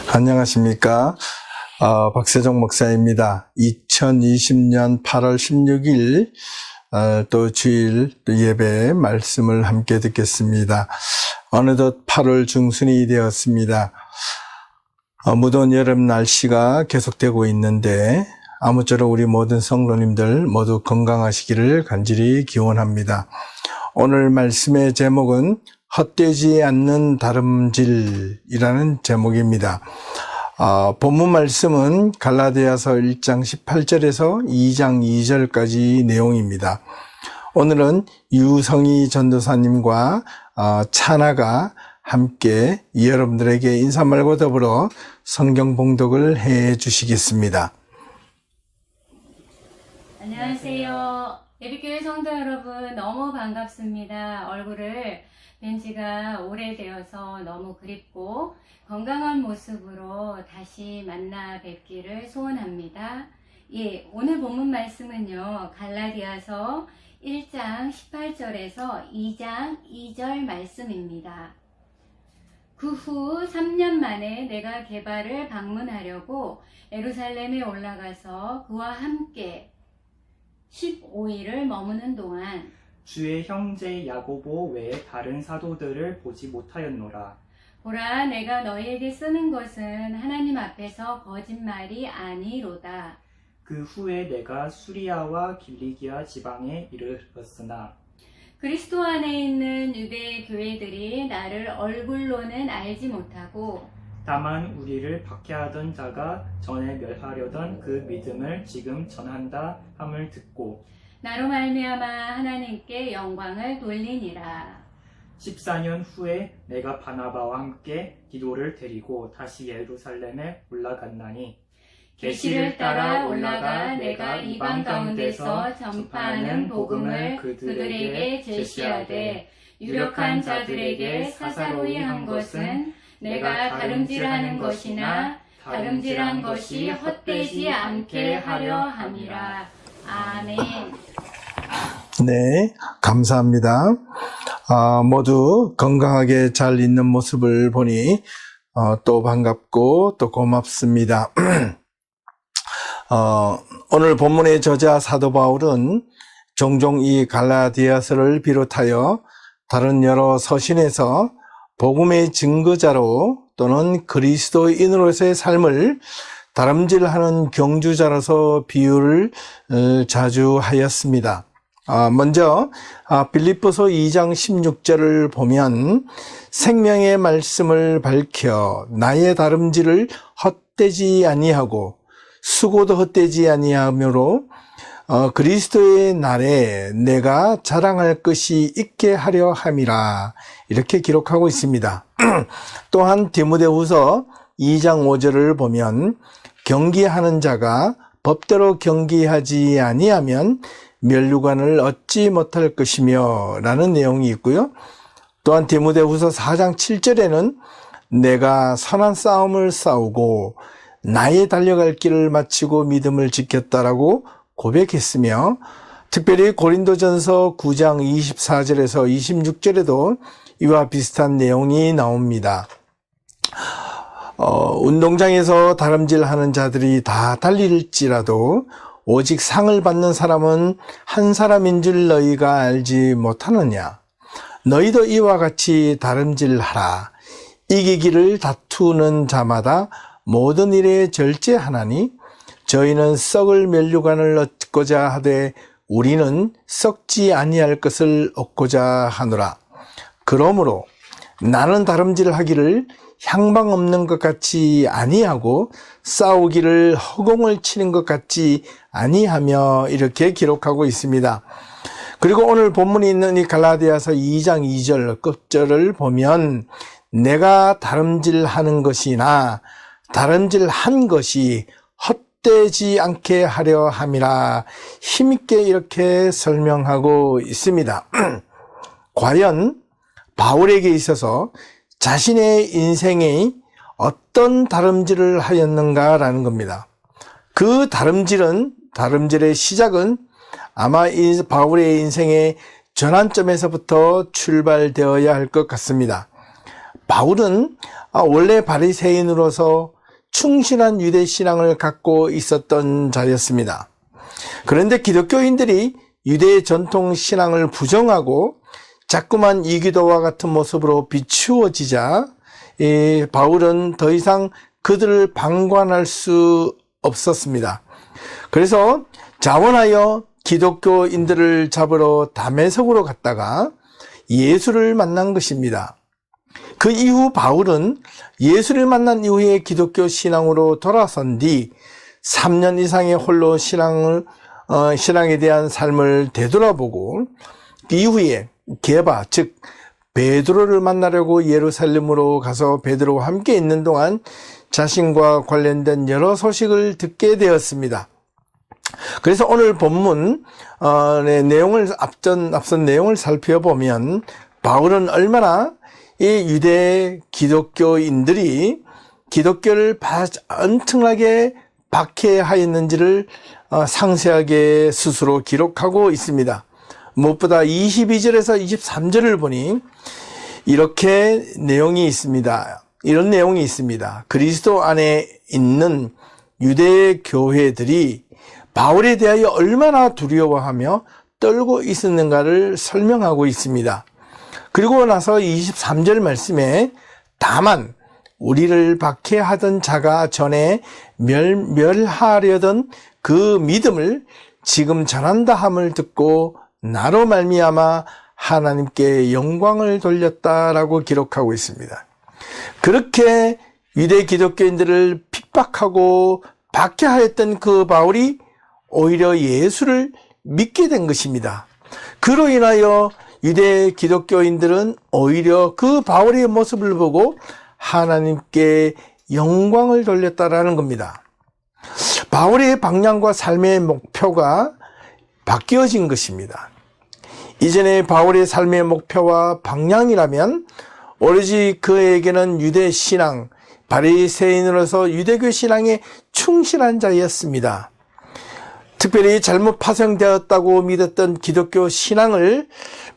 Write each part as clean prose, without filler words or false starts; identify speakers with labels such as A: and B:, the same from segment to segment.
A: 안녕하십니까. 박세종 목사입니다. 2020년 8월 16일 또 주일 예배 말씀을 함께 듣겠습니다. 어느덧 8월 중순이 되었습니다. 무더운 여름 날씨가 계속되고 있는데 아무쪼록 우리 모든 성도님들 모두 건강하시기를 간절히 기원합니다. 오늘 말씀의 제목은 헛되지 않는 다름질이라는 제목입니다. 본문 말씀은 갈라디아서 1장 18절에서 2장 2절까지 내용입니다. 오늘은 유성희 전도사님과 차나가 함께 여러분들에게 인사말과 더불어 성경 봉독을 해 주시겠습니다.
B: 안녕하세요. 예비교회 성도 여러분, 너무 반갑습니다. 얼굴을 뵌 지가 오래되어서 너무 그립고 건강한 모습으로 다시 만나 뵙기를 소원합니다. 오늘 본문 말씀은요, 갈라디아서 1장 18절에서 2장 2절 말씀입니다. 그 후 3년 만에 내가 게바를 방문하려고 예루살렘에 올라가서 그와 함께 15일을 머무는 동안
C: 주의 형제 야고보 외에 다른 사도들을 보지 못하였노라.
B: 보라, 내가 너희에게 쓰는 것은 하나님 앞에서 거짓말이 아니로다.
C: 그 후에 내가 수리아와 길리기아 지방에 이르렀으나
B: 그리스도 안에 있는 유대 교회들이 나를 얼굴로는 알지 못하고
C: 다만 우리를 박해하던 자가 전에 멸하려던 그 믿음을 지금 전한다 함을 듣고
B: 나로 말미암아 하나님께 영광을 돌리니라.
C: 14년 후에 내가 바나바와 함께 디도를 데리고 다시 예루살렘에 올라갔나니
B: 계시를 따라 올라가 내가 이방 가운데서 전파하는 복음을 그들에게 제시하되 유력한 자들에게 사사로이 한 것은 내가 다름질하는 것이나 다름질한 것이 헛되지 않게 하려 함이라. 아멘.
A: 네, 감사합니다. 모두 건강하게 잘 있는 모습을 보니 또 반갑고 또 고맙습니다. 오늘 본문의 저자 사도 바울은 종종 이 갈라디아서를 비롯하여 다른 여러 서신에서 복음의 증거자로 또는 그리스도인으로서의 삶을 다름질하는 경주자로서 비유를 자주 하였습니다. 먼저 빌립보서 2장 16절을 보면 생명의 말씀을 밝혀 나의 다름질을 헛되지 아니하고 수고도 헛되지 아니하므로 그리스도의 날에 내가 자랑할 것이 있게 하려 함이라, 이렇게 기록하고 있습니다. 또한 디모데후서 2장 5절을 보면 경기하는 자가 법대로 경기하지 아니하면 면류관을 얻지 못할 것이며 라는 내용이 있고요. 또한 디모데후서 4장 7절에는 내가 선한 싸움을 싸우고 나의 달려갈 길을 마치고 믿음을 지켰다라고 고백했으며, 특별히 고린도전서 9장 24절에서 26절에도 이와 비슷한 내용이 나옵니다. 운동장에서 다름질하는 자들이 다 달릴지라도 오직 상을 받는 사람은 한 사람인 줄 너희가 알지 못하느냐. 너희도 이와 같이 다름질하라. 이기기를 다투는 자마다 모든 일에 절제하나니 저희는 썩을 면류관을 얻고자 하되 우리는 썩지 아니할 것을 얻고자 하노라. 그러므로 나는 다름질하기를 향방 없는 것 같이 아니하고 싸우기를 허공을 치는 것 같이 아니하며, 이렇게 기록하고 있습니다. 그리고 오늘 본문이 있는 이 갈라디아서 2장 2절 끝절을 보면 내가 다름질하는 것이나 다름질한 것이 헛되지 않게 하려 함이라, 힘있게 이렇게 설명하고 있습니다. 과연 바울에게 있어서 자신의 인생에 어떤 다름질을 하였는가라는 겁니다. 그 다름질의 시작은 아마 바울의 인생의 전환점에서부터 출발되어야 할 것 같습니다. 바울은 원래 바리새인으로서 충실한 유대 신앙을 갖고 있었던 자였습니다. 그런데 기독교인들이 유대 전통 신앙을 부정하고 자꾸만 이기도와 같은 모습으로 비추어지자 바울은 더 이상 그들을 방관할 수 없었습니다. 그래서 자원하여 기독교인들을 잡으러 다메섹으로 갔다가 예수를 만난 것입니다. 그 이후 바울은 예수를 만난 이후에 기독교 신앙으로 돌아선 뒤 3년 이상의 홀로 신앙에 대한 삶을 되돌아보고 그 이후에 게바 즉 베드로를 만나려고 예루살렘으로 가서 베드로와 함께 있는 동안 자신과 관련된 여러 소식을 듣게 되었습니다. 그래서 오늘 본문 내용을 앞선 내용을 살펴보면 바울은 얼마나 이 유대 기독교인들이 기독교를 엄청나게 박해하였는지를 상세하게 스스로 기록하고 있습니다. 무엇보다 22절에서 23절을 보니 이렇게 내용이 있습니다. 이런 내용이 있습니다. 그리스도 안에 있는 유대 교회들이 바울에 대하여 얼마나 두려워하며 떨고 있었는가를 설명하고 있습니다. 그리고 나서 23절 말씀에 다만 우리를 박해하던 자가 전에 멸하려던 그 믿음을 지금 전한다 함을 듣고 나로 말미암아 하나님께 영광을 돌렸다라고 기록하고 있습니다. 그렇게 유대 기독교인들을 핍박하고 박해하였던 그 바울이 오히려 예수를 믿게 된 것입니다. 그로 인하여 유대 기독교인들은 오히려 그 바울의 모습을 보고 하나님께 영광을 돌렸다라는 겁니다. 바울의 방향과 삶의 목표가 바뀌어진 것입니다. 이전에 바울의 삶의 목표와 방향이라면 오로지 그에게는 유대 신앙, 바리새인으로서 유대교 신앙에 충실한 자였습니다. 특별히 잘못 파생되었다고 믿었던 기독교 신앙을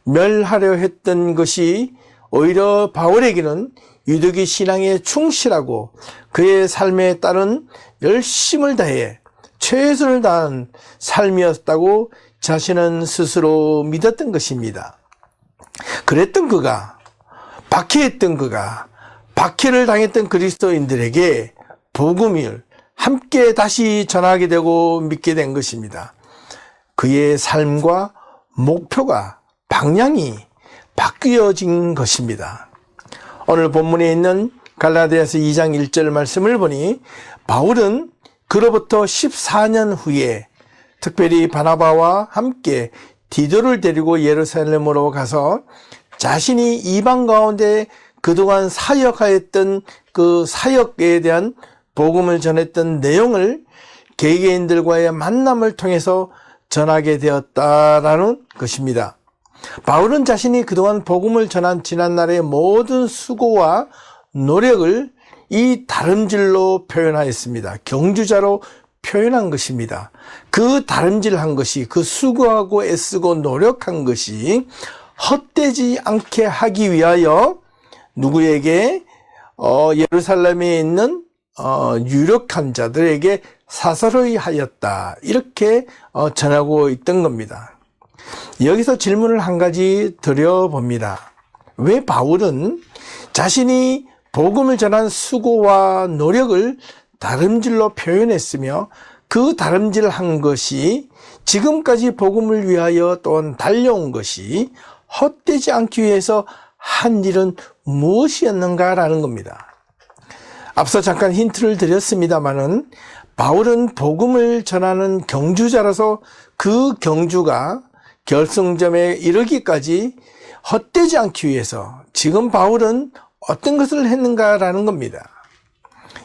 A: 멸하려 했던 것이 오히려 바울에게는 유대교 신앙에 충실하고 그의 삶에 따른 열심을 다해 최선을 다한 삶이었다고 자신은 스스로 믿었던 것입니다. 그랬던 그가, 박해했던 그가, 박해를 당했던 그리스도인들에게 복음을 함께 다시 전하게 되고 믿게 된 것입니다. 그의 삶과 목표가, 방향이 바뀌어진 것입니다. 오늘 본문에 있는 갈라디아서 2장 1절 말씀을 보니 바울은 그로부터 14년 후에 특별히 바나바와 함께 디도를 데리고 예루살렘으로 가서 자신이 이방 가운데 그동안 사역하였던 그 사역에 대한 복음을 전했던 내용을 개개인들과의 만남을 통해서 전하게 되었다라는 것입니다. 바울은 자신이 그동안 복음을 전한 지난날의 모든 수고와 노력을 이 다름질로 표현하였습니다. 경주자로 표현한 것입니다. 그 다름질한 것이, 그 수고하고 애쓰고 노력한 것이 헛되지 않게 하기 위하여 누구에게 예루살렘에 있는 유력한 자들에게 사사로이 하였다, 이렇게 전하고 있던 겁니다. 여기서 질문을 한 가지 드려봅니다. 왜 바울은 자신이 복음을 전한 수고와 노력을 다름질로 표현했으며 그 다름질한 것이 지금까지 복음을 위하여 또한 달려온 것이 헛되지 않기 위해서 한 일은 무엇이었는가라는 겁니다. 앞서 잠깐 힌트를 드렸습니다마는 바울은 복음을 전하는 경주자라서 그 경주가 결승점에 이르기까지 헛되지 않기 위해서 지금 바울은 어떤 것을 했는가라는 겁니다.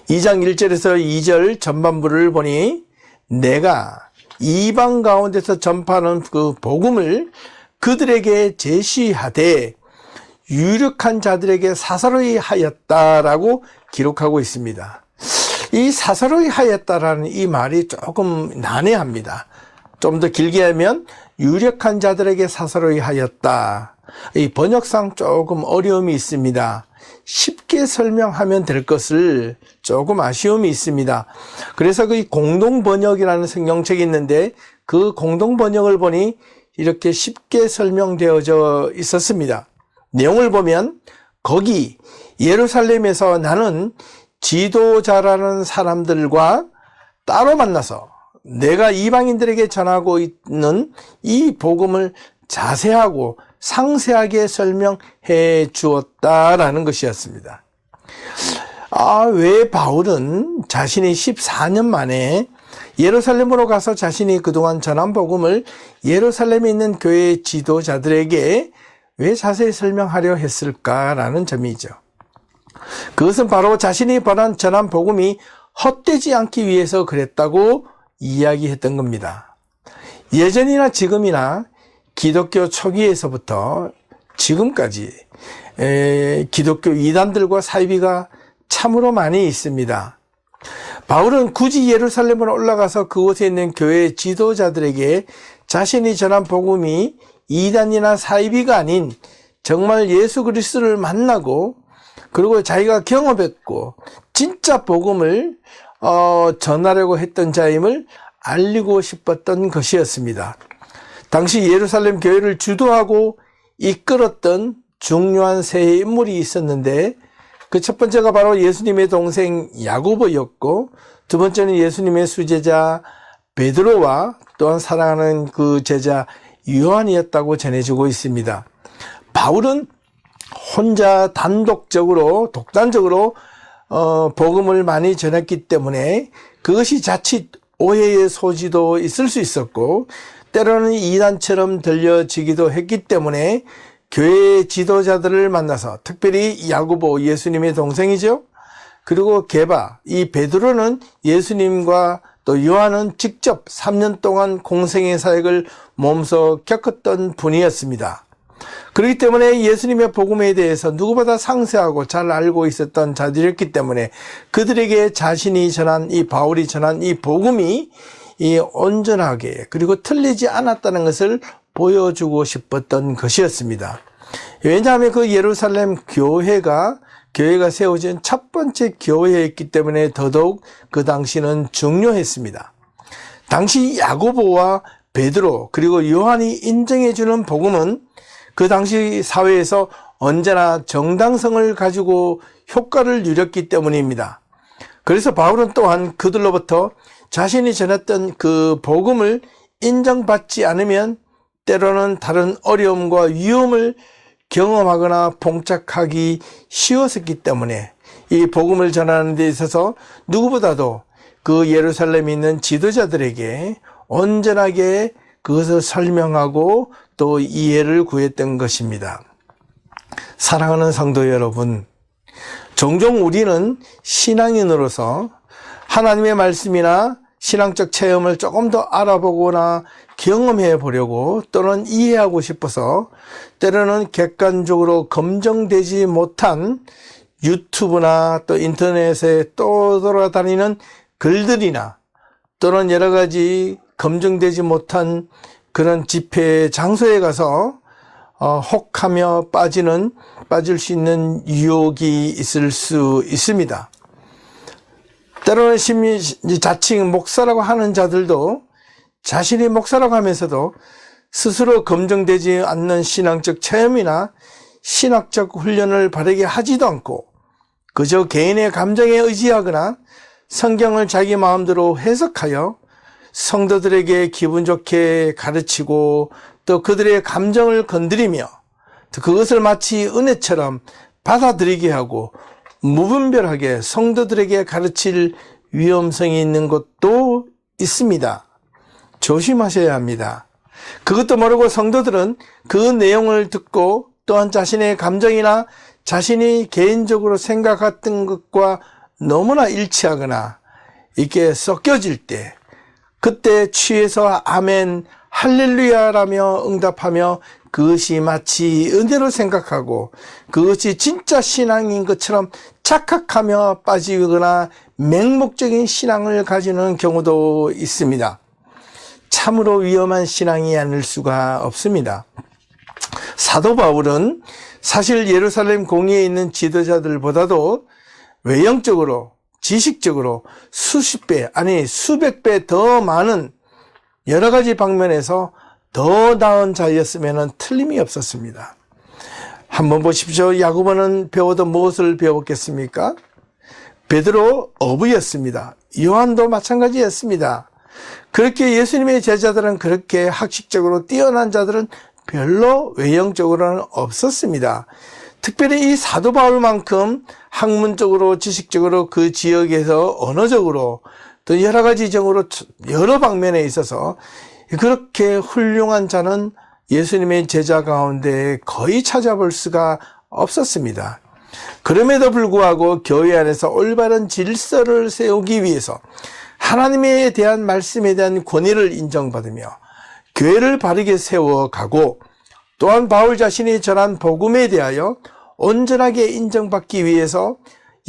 A: 2장 1절에서 2절 전반부를 보니 내가 이방 가운데서 전파하는 그 복음을 그들에게 제시하되 유력한 자들에게 사사로이 하였다라고 기록하고 있습니다. 이 사사로이 하였다라는 이 말이 조금 난해합니다. 좀 더 길게 하면 유력한 자들에게 사사로이 하였다. 이 번역상 조금 어려움이 있습니다. 쉽게 설명하면 될 것을 조금 아쉬움이 있습니다. 그래서 그 공동 번역이라는 성경책이 있는데 그 공동 번역을 보니 이렇게 쉽게 설명되어져 있었습니다. 내용을 보면 거기 예루살렘에서 나는 지도자라는 사람들과 따로 만나서 내가 이방인들에게 전하고 있는 이 복음을 자세하고 상세하게 설명해 주었다라는 것이었습니다. 왜 바울은 자신이 14년 만에 예루살렘으로 가서 자신이 그동안 전한 복음을 예루살렘에 있는 교회 지도자들에게 왜 자세히 설명하려 했을까라는 점이죠. 그것은 바로 자신이 전한 복음이 헛되지 않기 위해서 그랬다고 이야기했던 겁니다. 예전이나 지금이나 기독교 초기에서부터 지금까지 기독교 이단들과 사이비가 참으로 많이 있습니다. 바울은 굳이 예루살렘으로 올라가서 그곳에 있는 교회 지도자들에게 자신이 전한 복음이 이단이나 사이비가 아닌 정말 예수 그리스도를 만나고 그리고 자기가 경험했고 진짜 복음을 전하려고 했던 자임을 알리고 싶었던 것이었습니다. 당시 예루살렘 교회를 주도하고 이끌었던 중요한 세 인물이 있었는데 그 첫 번째가 바로 예수님의 동생 야고보였고 두 번째는 예수님의 수제자 베드로와 또한 사랑하는 그 제자 요한이었다고 전해지고 있습니다. 바울은 혼자 독단적으로 복음을 많이 전했기 때문에 그것이 자칫 오해의 소지도 있을 수 있었고 때로는 이단처럼 들려지기도 했기 때문에 교회 지도자들을 만나서 특별히 야고보 예수님의 동생이죠. 그리고 게바 이 베드로는 예수님과 또 요한은 직접 3년 동안 공생의 사역을 몸소 겪었던 분이었습니다. 그렇기 때문에 예수님의 복음에 대해서 누구보다 상세하고 잘 알고 있었던 자들이었기 때문에 그들에게 자신이 전한 이 바울이 전한 이 복음이 이 온전하게 그리고 틀리지 않았다는 것을 보여주고 싶었던 것이었습니다. 왜냐하면 그 예루살렘 교회가 세워진 첫 번째 교회였기 때문에 더더욱 그 당시는 중요했습니다. 당시 야고보와 베드로 그리고 요한이 인정해주는 복음은 그 당시 사회에서 언제나 정당성을 가지고 효과를 누렸기 때문입니다. 그래서 바울은 또한 그들로부터 자신이 전했던 그 복음을 인정받지 않으면 때로는 다른 어려움과 위험을 경험하거나 봉착하기 쉬웠었기 때문에 이 복음을 전하는 데 있어서 누구보다도 그 예루살렘에 있는 지도자들에게 온전하게 그것을 설명하고 또 이해를 구했던 것입니다. 사랑하는 성도 여러분, 종종 우리는 신앙인으로서 하나님의 말씀이나 신앙적 체험을 조금 더 알아보거나 경험해 보려고 또는 이해하고 싶어서 때로는 객관적으로 검증되지 못한 유튜브나 또 인터넷에 또 돌아다니는 글들이나 또는 여러 가지 검증되지 못한 그런 집회 장소에 가서 혹하며 빠질 수 있는 유혹이 있을 수 있습니다. 때로는 자칭 목사라고 하는 자들도 자신이 목사라고 하면서도 스스로 검증되지 않는 신앙적 체험이나 신학적 훈련을 바르게 하지도 않고 그저 개인의 감정에 의지하거나 성경을 자기 마음대로 해석하여 성도들에게 기분 좋게 가르치고 또 그들의 감정을 건드리며 또 그것을 마치 은혜처럼 받아들이게 하고 무분별하게 성도들에게 가르칠 위험성이 있는 것도 있습니다. 조심하셔야 합니다. 그것도 모르고 성도들은 그 내용을 듣고 또한 자신의 감정이나 자신이 개인적으로 생각했던 것과 너무나 일치하거나 이렇게 섞여질 때 그때 취해서 아멘 할렐루야라며 응답하며 그것이 마치 은혜로 생각하고 그것이 진짜 신앙인 것처럼 착각하며 빠지거나 맹목적인 신앙을 가지는 경우도 있습니다. 참으로 위험한 신앙이 아닐 수가 없습니다. 사도 바울은 사실 예루살렘 공의에 있는 지도자들보다도 외형적으로, 지식적으로 수십 배, 아니 수백 배 더 많은 여러 가지 방면에서 더 나은 자였으면 틀림이 없었습니다. 한번 보십시오. 야고보는 배워도 무엇을 배웠겠습니까? 베드로 어부였습니다. 요한도 마찬가지였습니다. 그렇게 예수님의 제자들은, 그렇게 학식적으로 뛰어난 자들은 별로 외형적으로는 없었습니다. 특별히 이 사도 바울만큼 학문적으로, 지식적으로, 그 지역에서 언어적으로, 또 여러 가지 정으로 여러 방면에 있어서 그렇게 훌륭한 자는 예수님의 제자 가운데 거의 찾아볼 수가 없었습니다. 그럼에도 불구하고 교회 안에서 올바른 질서를 세우기 위해서 하나님에 대한 말씀에 대한 권위를 인정받으며 교회를 바르게 세워가고, 또한 바울 자신이 전한 복음에 대하여 온전하게 인정받기 위해서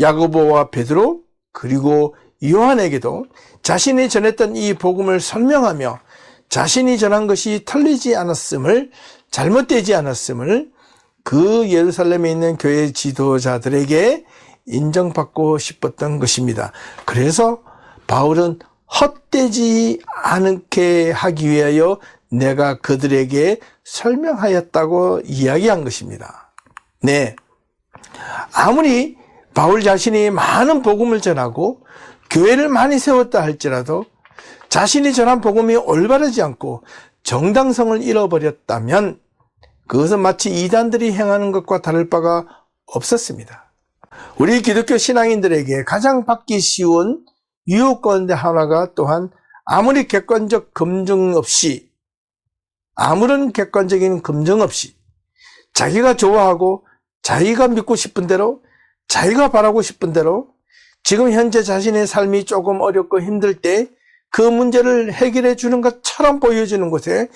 A: 야고보와 베드로 그리고 요한에게도 자신이 전했던 이 복음을 설명하며 자신이 전한 것이 틀리지 않았음을, 잘못되지 않았음을 그 예루살렘에 있는 교회 지도자들에게 인정받고 싶었던 것입니다. 그래서 바울은 헛되지 않게 하기 위하여 내가 그들에게 설명하였다고 이야기한 것입니다. 네. 아무리 바울 자신이 많은 복음을 전하고 교회를 많이 세웠다 할지라도 자신이 전한 복음이 올바르지 않고 정당성을 잃어버렸다면 그것은 마치 이단들이 행하는 것과 다를 바가 없었습니다. 우리 기독교 신앙인들에게 가장 받기 쉬운 유혹 가운데 하나가 또한 아무리 객관적 검증 없이, 아무런 객관적인 검증 없이 자기가 좋아하고 자기가 믿고 싶은 대로, 자기가 바라고 싶은 대로 지금 현재 자신의 삶이 조금 어렵고 힘들 때 그 문제를 해결해 주는 것처럼 보여주는 것에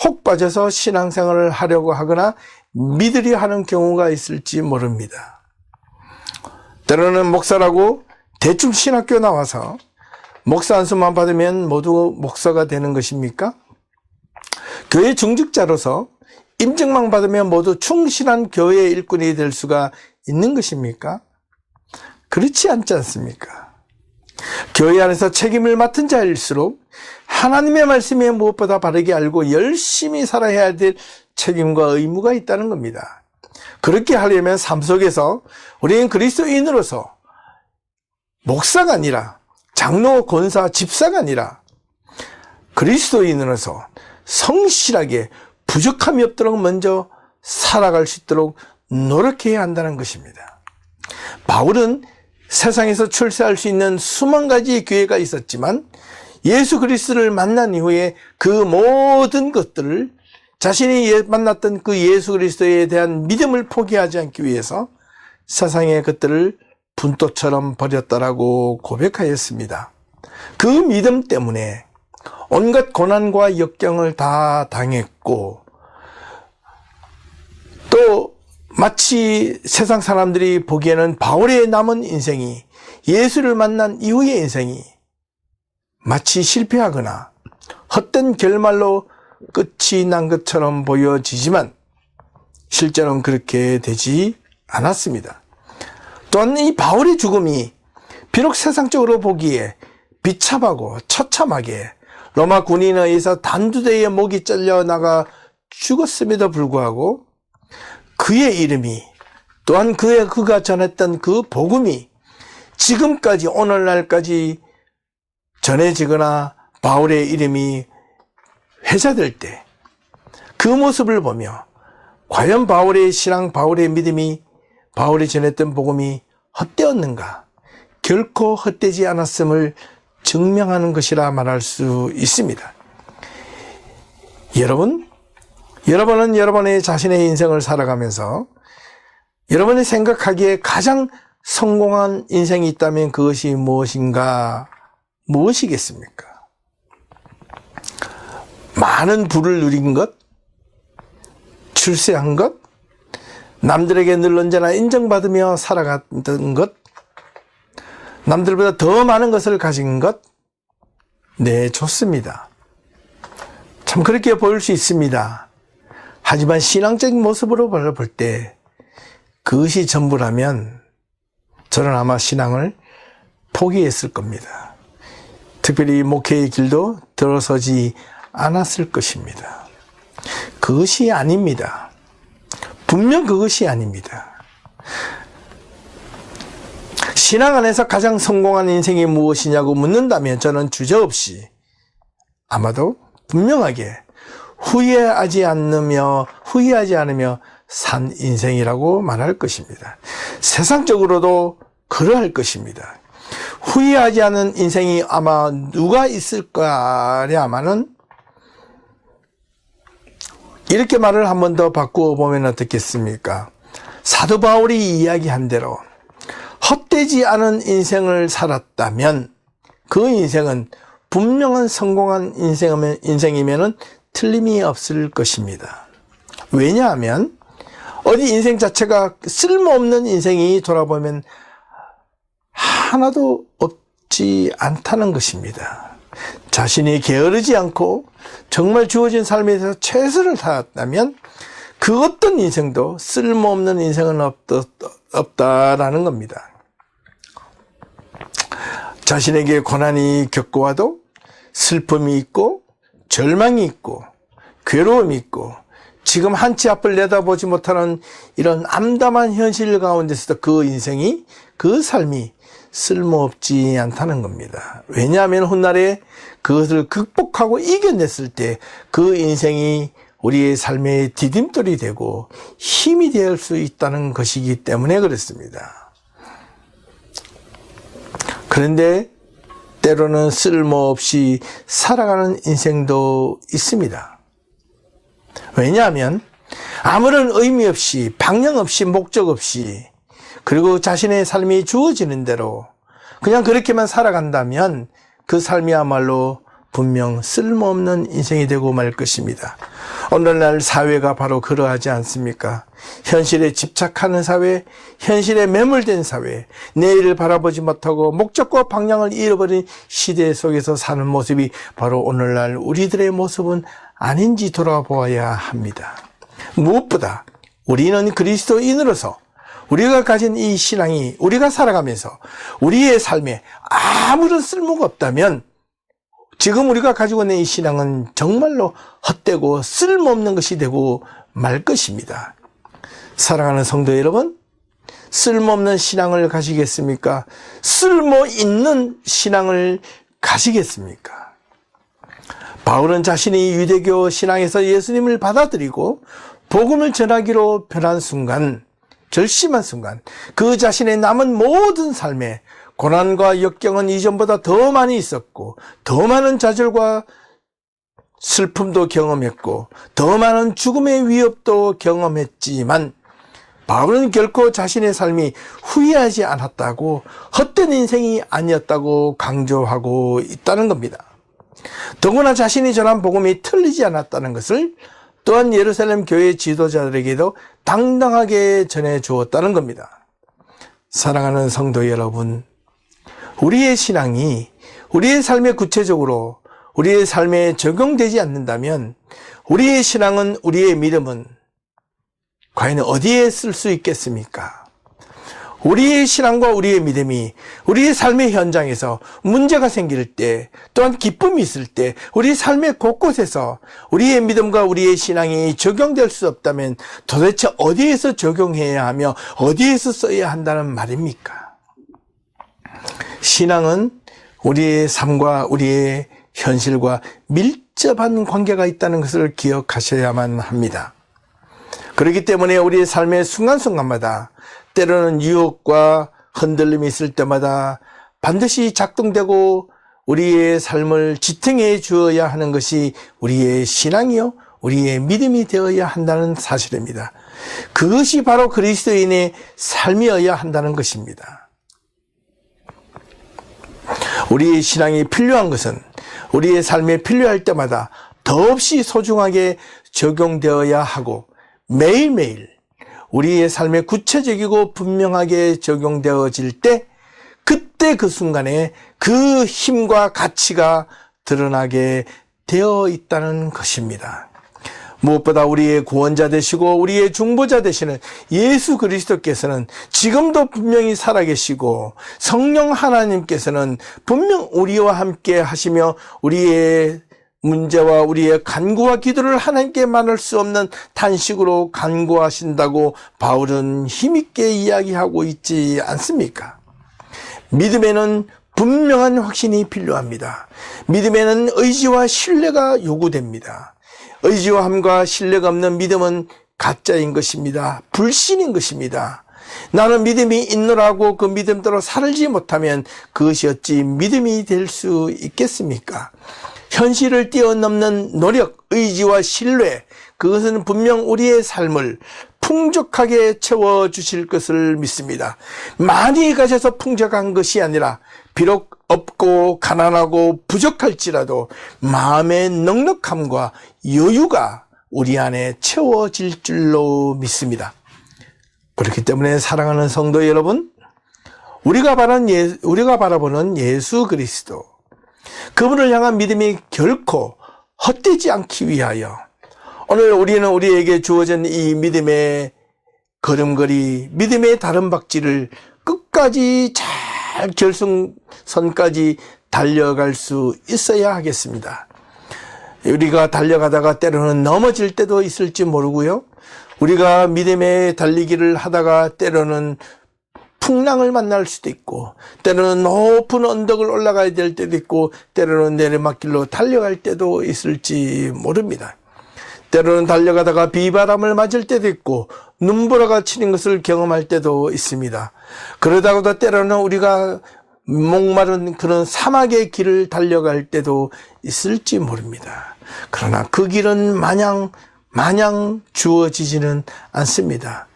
A: 혹 빠져서 신앙생활을 하려고 하거나 믿으려 하는 경우가 있을지 모릅니다. 때로는 목사라고 대충 신학교 나와서 목사 안수만 받으면 모두 목사가 되는 것입니까? 교회 중직자로서 임직만 받으면 모두 충실한 교회 일꾼이 될 수가 있는 것입니까? 그렇지 않지 않습니까? 교회 안에서 책임을 맡은 자일수록 하나님의 말씀에 무엇보다 바르게 알고 열심히 살아야 될 책임과 의무가 있다는 겁니다. 그렇게 하려면 삶 속에서 우리는 그리스도인으로서 목사가 아니라, 장로, 권사, 집사가 아니라 그리스도인으로서 성실하게 부족함이 없도록 먼저 살아갈 수 있도록 노력해야 한다는 것입니다. 바울은 세상에서 출세할 수 있는 수만 가지의 기회가 있었지만 예수 그리스도를 만난 이후에 그 모든 것들을, 자신이 만났던 그 예수 그리스도에 대한 믿음을 포기하지 않기 위해서 세상의 것들을 분토처럼 버렸다라고 고백하였습니다. 그 믿음 때문에 온갖 고난과 역경을 다 당했고, 또 마치 세상 사람들이 보기에는 바울의 남은 인생이, 예수를 만난 이후의 인생이 마치 실패하거나 헛된 결말로 끝이 난 것처럼 보여지지만 실제로는 그렇게 되지 않았습니다. 또한 이 바울의 죽음이 비록 세상적으로 보기에 비참하고 처참하게 로마 군인에 의해서 단두대에 목이 잘려나가 죽었음에도 불구하고 그의 이름이, 또한 그가 전했던 그 복음이 지금까지, 오늘날까지 전해지거나 바울의 이름이 회자될 때 그 모습을 보며 과연 바울의 신앙, 바울의 믿음이, 바울이 전했던 복음이 헛되었는가? 결코 헛되지 않았음을 증명하는 것이라 말할 수 있습니다. 여러분은 여러분의 자신의 인생을 살아가면서 여러분이 생각하기에 가장 성공한 인생이 있다면 그것이 무엇이겠습니까? 많은 부를 누린 것, 출세한 것, 남들에게 늘 언제나 인정받으며 살아갔던 것, 남들보다 더 많은 것을 가진 것, 네, 좋습니다. 참 그렇게 보일 수 있습니다. 하지만 신앙적인 모습으로 볼 때 그것이 전부라면 저는 아마 신앙을 포기했을 겁니다. 특별히 목회의 길도 들어서지 않았을 것입니다. 그것이 아닙니다. 분명 그것이 아닙니다. 신앙 안에서 가장 성공한 인생이 무엇이냐고 묻는다면 저는 주저없이 아마도 분명하게 후회하지 않으며 산 인생이라고 말할 것입니다. 세상적으로도 그러할 것입니다. 후회하지 않은 인생이 아마 누가 있을까냐마는 이렇게 말을 한 번 더 바꾸어 보면 어떻겠습니까? 사도 바울이 이야기한 대로 헛되지 않은 인생을 살았다면 그 인생은 분명한 성공한 인생이면 틀림이 없을 것입니다. 왜냐하면 어디 인생 자체가 쓸모없는 인생이 돌아보면 하나도 없지 않다는 것입니다. 자신이 게으르지 않고 정말 주어진 삶에서 최선을 다했다면 그 어떤 인생도 쓸모없는 인생은 없다라는 겁니다. 자신에게 고난이 겪고와도 슬픔이 있고 절망이 있고 괴로움이 있고 지금 한치 앞을 내다보지 못하는 이런 암담한 현실 가운데서도 그 인생이 그 삶이 쓸모없지 않다는 겁니다. 왜냐하면 훗날에 그것을 극복하고 이겨냈을 때 그 인생이 우리의 삶의 디딤돌이 되고 힘이 될 수 있다는 것이기 때문에 그렇습니다. 그런데 때로는 쓸모없이 살아가는 인생도 있습니다. 왜냐하면 아무런 의미 없이 방향 없이 목적 없이 그리고 자신의 삶이 주어지는 대로 그냥 그렇게만 살아간다면 그 삶이야말로 분명 쓸모없는 인생이 되고 말 것입니다. 오늘날 사회가 바로 그러하지 않습니까? 현실에 집착하는 사회, 현실에 매몰된 사회, 내일을 바라보지 못하고 목적과 방향을 잃어버린 시대 속에서 사는 모습이 바로 오늘날 우리들의 모습은 아닌지 돌아보아야 합니다. 무엇보다 우리는 그리스도인으로서 우리가 가진 이 신앙이 우리가 살아가면서 우리의 삶에 아무런 쓸모가 없다면 지금 우리가 가지고 있는 이 신앙은 정말로 헛되고 쓸모없는 것이 되고 말 것입니다. 사랑하는 성도 여러분, 쓸모없는 신앙을 가지겠습니까? 쓸모 있는 신앙을 가지겠습니까? 바울은 자신이 유대교 신앙에서 예수님을 받아들이고 복음을 전하기로 변한 순간, 결심한 순간 그 자신의 남은 모든 삶에 고난과 역경은 이전보다 더 많이 있었고 더 많은 좌절과 슬픔도 경험했고 더 많은 죽음의 위협도 경험했지만 바울은 결코 자신의 삶이 후회하지 않았다고 헛된 인생이 아니었다고 강조하고 있다는 겁니다. 더구나 자신이 전한 복음이 틀리지 않았다는 것을 또한 예루살렘 교회 지도자들에게도 당당하게 전해 주었다는 겁니다. 사랑하는 성도 여러분, 우리의 신앙이 우리의 삶에 구체적으로 우리의 삶에 적용되지 않는다면 우리의 신앙은 우리의 믿음은 과연 어디에 쓸 수 있겠습니까? 우리의 신앙과 우리의 믿음이 우리의 삶의 현장에서 문제가 생길 때 또한 기쁨이 있을 때 우리 삶의 곳곳에서 우리의 믿음과 우리의 신앙이 적용될 수 없다면 도대체 어디에서 적용해야 하며 어디에서 써야 한다는 말입니까? 신앙은 우리의 삶과 우리의 현실과 밀접한 관계가 있다는 것을 기억하셔야만 합니다. 그렇기 때문에 우리의 삶의 순간순간마다 때로는 유혹과 흔들림이 있을 때마다 반드시 작동되고 우리의 삶을 지탱해 주어야 하는 것이 우리의 신앙이요 우리의 믿음이 되어야 한다는 사실입니다. 그것이 바로 그리스도인의 삶이어야 한다는 것입니다. 우리의 신앙이 필요한 것은 우리의 삶에 필요할 때마다 더없이 소중하게 적용되어야 하고 매일매일 우리의 삶에 구체적이고 분명하게 적용되어질 때 그때 그 순간에 그 힘과 가치가 드러나게 되어 있다는 것입니다. 무엇보다 우리의 구원자 되시고 우리의 중보자 되시는 예수 그리스도께서는 지금도 분명히 살아계시고 성령 하나님께서는 분명 우리와 함께 하시며 우리의 문제와 우리의 간구와 기도를 하나님께 말할 수 없는 탄식으로 간구하신다고 바울은 힘있게 이야기하고 있지 않습니까? 믿음에는 분명한 확신이 필요합니다. 믿음에는 의지와 신뢰가 요구됩니다. 의지함과 신뢰가 없는 믿음은 가짜인 것입니다. 불신인 것입니다. 나는 믿음이 있노라고 그 믿음대로 살지 못하면 그것이 어찌 믿음이 될 수 있겠습니까? 현실을 뛰어넘는 노력, 의지와 신뢰, 그것은 분명 우리의 삶을 풍족하게 채워주실 것을 믿습니다. 많이 가져서 풍족한 것이 아니라 비록 없고 가난하고 부족할지라도 마음의 넉넉함과 여유가 우리 안에 채워질 줄로 믿습니다. 그렇기 때문에 사랑하는 성도 여러분, 우리가 바라보는 예수 그리스도, 그분을 향한 믿음이 결코 헛되지 않기 위하여 오늘 우리는 우리에게 주어진 이 믿음의 걸음걸이, 믿음의 다름박질을 끝까지 잘 결승선까지 달려갈 수 있어야 하겠습니다. 우리가 달려가다가 때로는 넘어질 때도 있을지 모르고요. 우리가 믿음의 달리기를 하다가 때로는 풍랑을 만날 수도 있고, 때로는 높은 언덕을 올라가야 될 때도 있고, 때로는 내리막길로 달려갈 때도 있을지 모릅니다. 때로는 달려가다가 비바람을 맞을 때도 있고 눈보라가 치는 것을 경험할 때도 있습니다. 그러다가도 때로는 우리가 목마른 그런 사막의 길을 달려갈 때도 있을지 모릅니다. 그러나 그 길은 마냥 주어지지는 않습니다.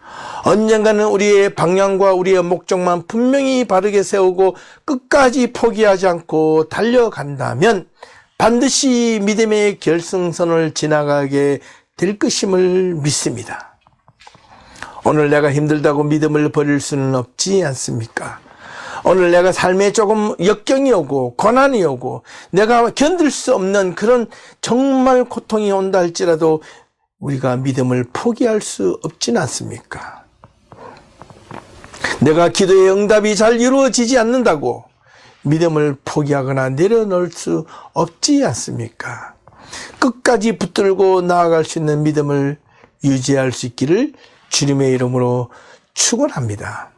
A: 언젠가는 우리의 방향과 우리의 목적만 분명히 바르게 세우고 끝까지 포기하지 않고 달려간다면 반드시 믿음의 결승선을 지나가게 될 것임을 믿습니다. 오늘 내가 힘들다고 믿음을 버릴 수는 없지 않습니까? 오늘 내가 삶에 조금 역경이 오고 고난이 오고 내가 견딜 수 없는 그런 정말 고통이 온다 할지라도 우리가 믿음을 포기할 수 없지는 않습니까? 내가 기도의 응답이 잘 이루어지지 않는다고 믿음을 포기하거나 내려놓을 수 없지 않습니까? 끝까지 붙들고 나아갈 수 있는 믿음을 유지할 수 있기를 주님의 이름으로 축원합니다.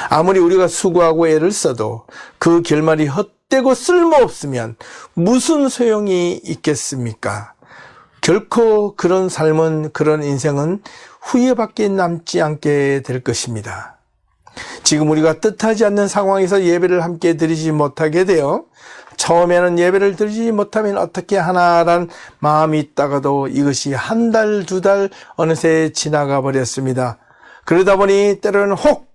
A: 아무리 우리가 수고하고 애를 써도 그 결말이 헛되고 쓸모없으면 무슨 소용이 있겠습니까? 결코 그런 삶은, 그런 인생은 후회밖에 남지 않게 될 것입니다. 지금 우리가 뜻하지 않는 상황에서 예배를 함께 드리지 못하게 되어 처음에는 예배를 드리지 못하면 어떻게 하나라는 마음이 있다가도 이것이 한 달, 두 달 어느새 지나가 버렸습니다. 그러다 보니 때로는 혹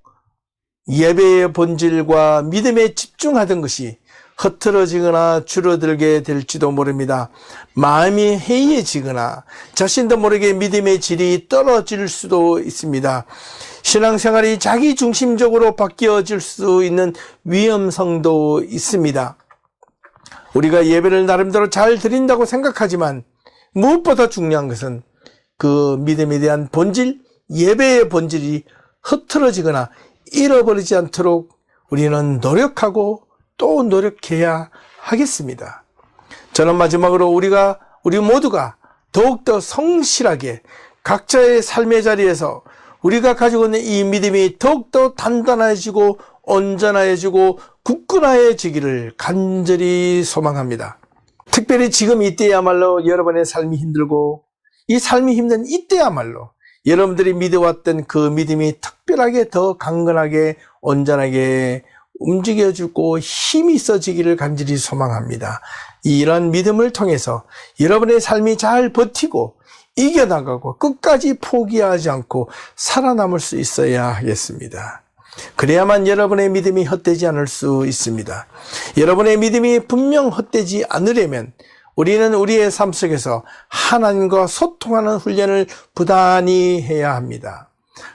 A: 예배의 본질과 믿음에 집중하던 것이 흐트러지거나 줄어들게 될지도 모릅니다. 마음이 해이해지거나 자신도 모르게 믿음의 질이 떨어질 수도 있습니다. 신앙생활이 자기중심적으로 바뀌어질 수 있는 위험성도 있습니다. 우리가 예배를 나름대로 잘 드린다고 생각하지만 무엇보다 중요한 것은 그 믿음에 대한 본질, 예배의 본질이 흐트러지거나 잃어버리지 않도록 우리는 노력하고 또 노력해야 하겠습니다. 저는 마지막으로 우리 모두가 더욱더 성실하게 각자의 삶의 자리에서 우리가 가지고 있는 이 믿음이 더욱더 단단해지고 온전해지고 굳건해지기를 간절히 소망합니다. 특별히 지금 이때야말로 여러분의 삶이 힘들고 이 삶이 힘든 이때야말로 여러분들이 믿어왔던 그 믿음이 특별하게 더 강건하게 온전하게 움직여주고 힘이 있어지기를 간절히 소망합니다. 이런 믿음을 통해서 여러분의 삶이 잘 버티고 이겨나가고 끝까지 포기하지 않고 살아남을 수 있어야 하겠습니다. 그래야만 여러분의 믿음이 헛되지 않을 수 있습니다. 여러분의 믿음이 분명 헛되지 않으려면 우리는 우리의 삶 속에서 하나님과 소통하는 훈련을 부단히 해야 합니다.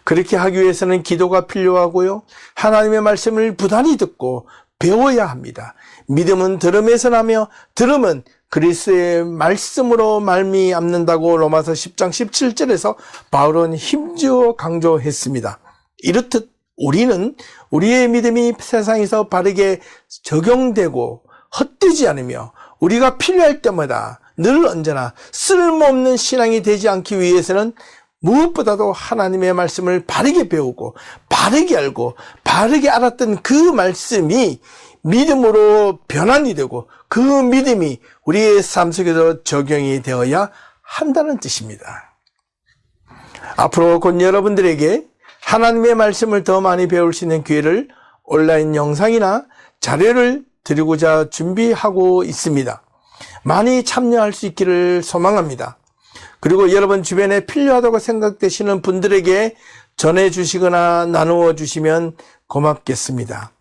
A: 그렇게 하기 위해서는 기도가 필요하고요. 하나님의 말씀을 부단히 듣고 배워야 합니다. 믿음은 들음에서 나며 들음은 그리스도의 말씀으로 말미암는다고 로마서 10장 17절에서 바울은 힘주어 강조했습니다. 이렇듯 우리는 우리의 믿음이 세상에서 바르게 적용되고 헛되지 않으며 우리가 필요할 때마다 늘 언제나 쓸모없는 신앙이 되지 않기 위해서는 무엇보다도 하나님의 말씀을 바르게 배우고 바르게 알고 바르게 알았던 그 말씀이 믿음으로 변환이 되고 그 믿음이 우리의 삶 속에서 적용이 되어야 한다는 뜻입니다. 앞으로 곧 여러분들에게 하나님의 말씀을 더 많이 배울 수 있는 기회를 온라인 영상이나 자료를 드리고자 준비하고 있습니다. 많이 참여할 수 있기를 소망합니다. 그리고 여러분 주변에 필요하다고 생각되시는 분들에게 전해주시거나 나누어 주시면 고맙겠습니다.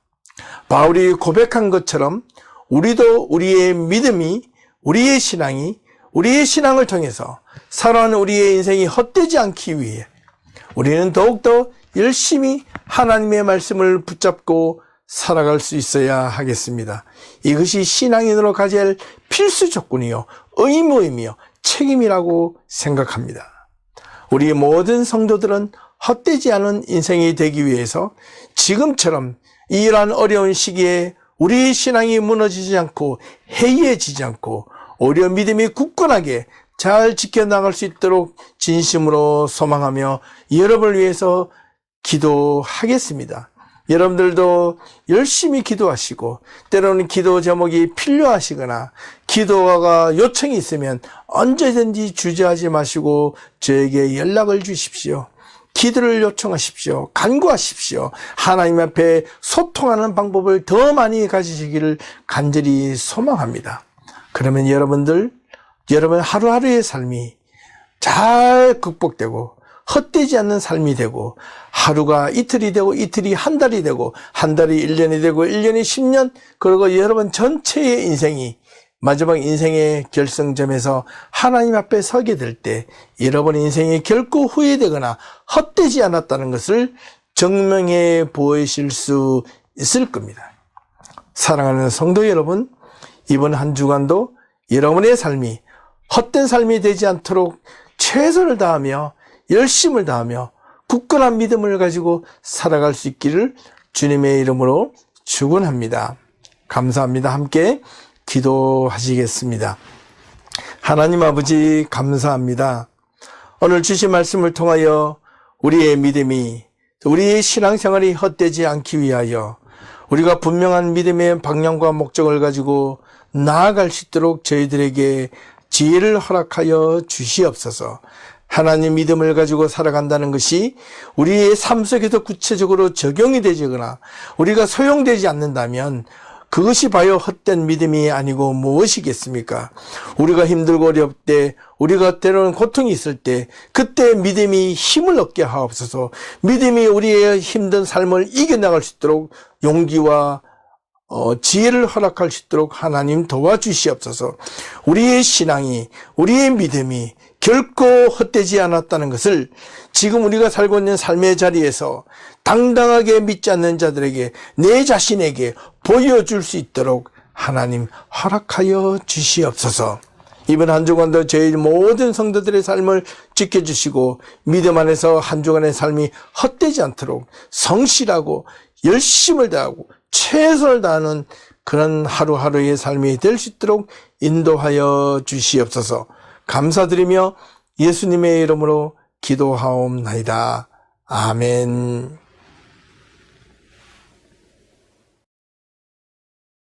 A: 바울이 고백한 것처럼 우리도 우리의 믿음이, 우리의 신앙이, 우리의 신앙을 통해서 살아가는 우리의 인생이 헛되지 않기 위해 우리는 더욱더 열심히 하나님의 말씀을 붙잡고 살아갈 수 있어야 하겠습니다. 이것이 신앙인으로 가져야 할 필수 조건이요, 의무이며 책임이라고 생각합니다. 우리 모든 성도들은 헛되지 않은 인생이 되기 위해서 지금처럼 이러한 어려운 시기에 우리의 신앙이 무너지지 않고 해이해지지 않고 오히려 믿음이 굳건하게 잘 지켜나갈 수 있도록 진심으로 소망하며 여러분을 위해서 기도하겠습니다. 여러분들도 열심히 기도하시고 때로는 기도 제목이 필요하시거나 기도가 요청이 있으면 언제든지 주저하지 마시고 저에게 연락을 주십시오. 기도를 요청하십시오. 간구하십시오. 하나님 앞에 소통하는 방법을 더 많이 가지시기를 간절히 소망합니다. 그러면 여러분 하루하루의 삶이 잘 극복되고 헛되지 않는 삶이 되고 하루가 이틀이 되고 이틀이 한 달이 되고 한 달이 1년이 되고 1년이 10년 그리고 여러분 전체의 인생이 마지막 인생의 결승점에서 하나님 앞에 서게 될 때 여러분의 인생이 결코 후회되거나 헛되지 않았다는 것을 증명해 보이실 수 있을 겁니다. 사랑하는 성도 여러분, 이번 한 주간도 여러분의 삶이 헛된 삶이 되지 않도록 최선을 다하며 열심을 다하며 굳건한 믿음을 가지고 살아갈 수 있기를 주님의 이름으로 축원합니다. 감사합니다. 함께 기도하시겠습니다. 하나님 아버지 감사합니다. 오늘 주신 말씀을 통하여 우리의 믿음이 우리의 신앙생활이 헛되지 않기 위하여 우리가 분명한 믿음의 방향과 목적을 가지고 나아갈 수 있도록 저희들에게 지혜를 허락하여 주시옵소서. 하나님 믿음을 가지고 살아간다는 것이 우리의 삶 속에서 구체적으로 적용이 되거나 우리가 소용되지 않는다면 그것이 바로 헛된 믿음이 아니고 무엇이겠습니까? 우리가 힘들고 어려울 때, 우리가 때로는 고통이 있을 때 그때 믿음이 힘을 얻게 하옵소서. 믿음이 우리의 힘든 삶을 이겨나갈 수 있도록 용기와 지혜를 허락할 수 있도록 하나님 도와주시옵소서. 우리의 신앙이, 우리의 믿음이 결코 헛되지 않았다는 것을 지금 우리가 살고 있는 삶의 자리에서 당당하게 믿지 않는 자들에게 내 자신에게 보여줄 수 있도록 하나님 허락하여 주시옵소서. 이번 한 주간도 저희 모든 성도들의 삶을 지켜주시고 믿음 안에서 한 주간의 삶이 헛되지 않도록 성실하고 열심을 다하고 최선을 다하는 그런 하루하루의 삶이 될 수 있도록 인도하여 주시옵소서. 감사드리며 예수님의 이름으로 기도하옵나이다. 아멘.